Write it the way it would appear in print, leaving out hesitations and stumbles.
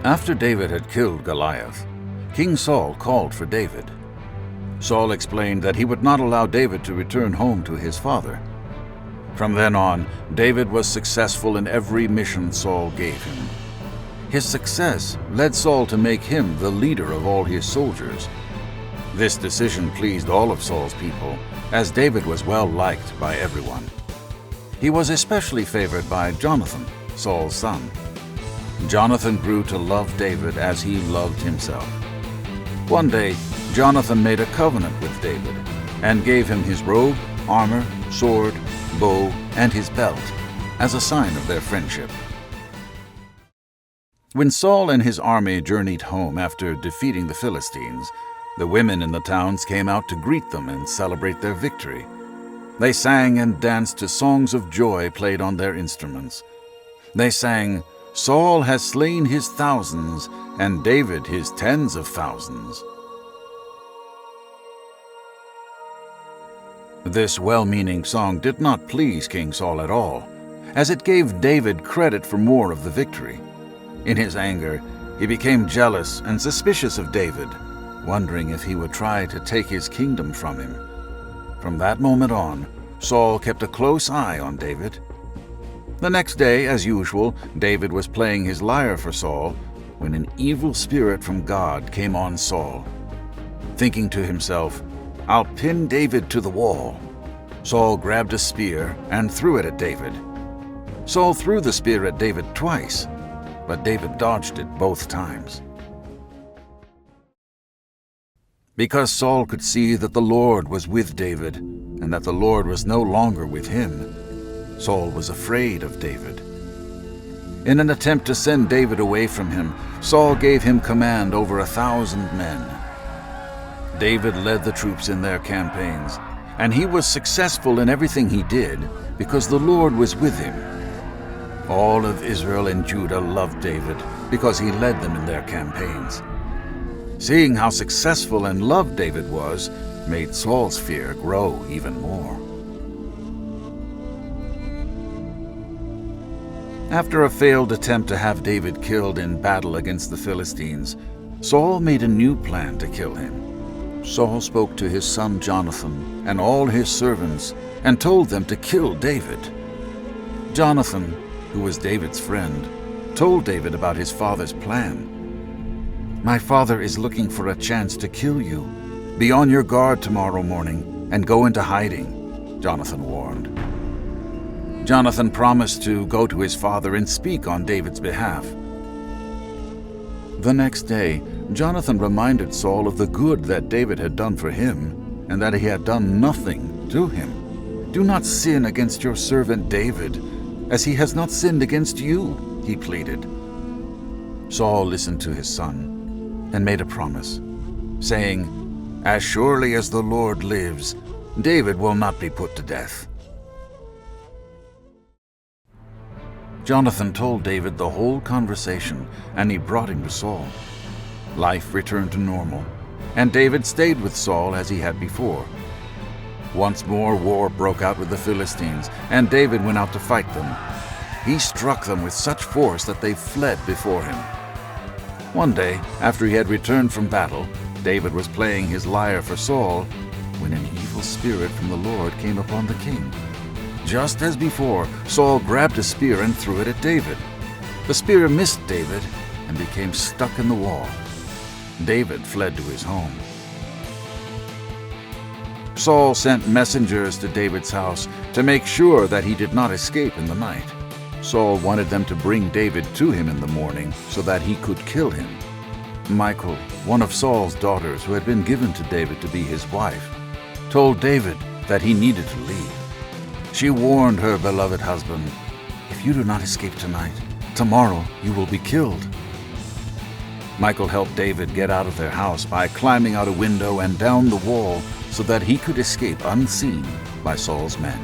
After David had killed Goliath, King Saul called for David. Saul explained that he would not allow David to return home to his father. From then on, David was successful in every mission Saul gave him. His success led Saul to make him the leader of all his soldiers. This decision pleased all of Saul's people, as David was well liked by everyone. He was especially favored by Jonathan, Saul's son. Jonathan grew to love David as he loved himself. One day, Jonathan made a covenant with David and gave him his robe, armor, sword, bow, and his belt as a sign of their friendship. When Saul and his army journeyed home after defeating the Philistines, the women in the towns came out to greet them and celebrate their victory. They sang and danced to songs of joy played on their instruments. They sang, "Saul has slain his thousands, and David his tens of thousands." This well-meaning song did not please King Saul at all, as it gave David credit for more of the victory. In his anger, he became jealous and suspicious of David, wondering if he would try to take his kingdom from him. From that moment on, Saul kept a close eye on David. The next day, as usual, David was playing his lyre for Saul when an evil spirit from God came on Saul. Thinking to himself, "I'll pin David to the wall," Saul grabbed a spear and threw it at David. Saul threw the spear at David twice, but David dodged it both times. Because Saul could see that the Lord was with David and that the Lord was no longer with him, Saul was afraid of David. In an attempt to send David away from him, Saul gave him command over 1,000 men. David led the troops in their campaigns, and he was successful in everything he did because the Lord was with him. All of Israel and Judah loved David because he led them in their campaigns. Seeing how successful and loved David was made Saul's fear grow even more. After a failed attempt to have David killed in battle against the Philistines, Saul made a new plan to kill him. Saul spoke to his son Jonathan and all his servants and told them to kill David. Jonathan, who was David's friend, told David about his father's plan. "My father is looking for a chance to kill you. Be on your guard tomorrow morning and go into hiding," Jonathan warned. Jonathan promised to go to his father and speak on David's behalf. The next day, Jonathan reminded Saul of the good that David had done for him and that he had done nothing to him. "Do not sin against your servant David, as he has not sinned against you," he pleaded. Saul listened to his son and made a promise, saying, "As surely as the Lord lives, David will not be put to death." Jonathan told David the whole conversation, and he brought him to Saul. Life returned to normal, and David stayed with Saul as he had before. Once more war broke out with the Philistines, and David went out to fight them. He struck them with such force that they fled before him. One day, after he had returned from battle, David was playing his lyre for Saul when an evil spirit from the Lord came upon the king. Just as before, Saul grabbed a spear and threw it at David. The spear missed David and became stuck in the wall. David fled to his home. Saul sent messengers to David's house to make sure that he did not escape in the night. Saul wanted them to bring David to him in the morning so that he could kill him. Michal, one of Saul's daughters who had been given to David to be his wife, told David that he needed to leave. She warned her beloved husband, "If you do not escape tonight, tomorrow you will be killed." Michal helped David get out of their house by climbing out a window and down the wall so that he could escape unseen by Saul's men.